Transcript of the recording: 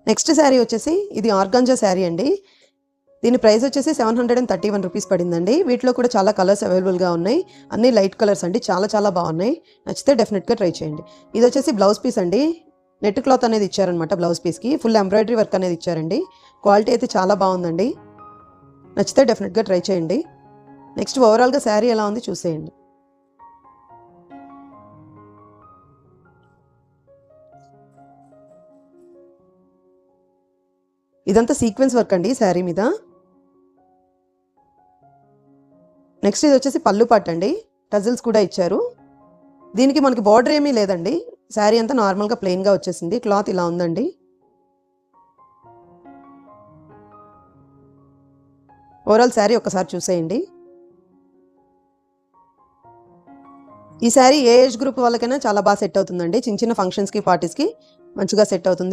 Next sari వచ్చేసి ఇది organza sari అండి. దీని ప్రైస్ వచ్చేసి 731 రూపీస్ పడిందండి. వీటిలో కూడా చాలా కలర్స్ అవైలబుల్గా ఉన్నాయి. అన్ని లైట్ కలర్స్ అండి, చాలా చాలా బాగున్నాయి. నచ్చితే డెఫినెట్గా ట్రై చేయండి. ఇది వచ్చేసి బ్లౌజ్ పీస్ అండి. నెట్ క్లాత్ అనేది ఇచ్చారనమాట. బ్లౌజ్ పీస్కి ఫుల్ ఎంబ్రాయిడరీ వర్క్ అనేది ఇచ్చారండి. క్వాలిటీ అయితే చాలా బాగుందండి. నచ్చితే డెఫినెట్గా ట్రై చేయండి. నెక్స్ట్ ఓవరాల్గా శారీ ఎలా ఉంది చూసేయండి. ఇదంతా సీక్వెన్స్ వర్క్ అండి శారీ మీద. నెక్స్ట్ ఇది వచ్చేసి పళ్ళు పాట్ అండి. టజిల్స్ కూడా ఇచ్చారు. దీనికి మనకి బార్డర్ ఏమీ లేదండి. శారీ అంతా నార్మల్గా ప్లెయిన్గా వచ్చేసింది. క్లాత్ ఇలా ఉందండి. ఓవరాల్ శారీ ఒకసారి చూసేయండి. ఈ శారీ ఏ ఏజ్ గ్రూప్ వాళ్ళకైనా చాలా బాగా సెట్ అవుతుందండి. చిన్న చిన్న ఫంక్షన్స్కి, పార్టీస్కి మంచిగా సెట్ అవుతుంది.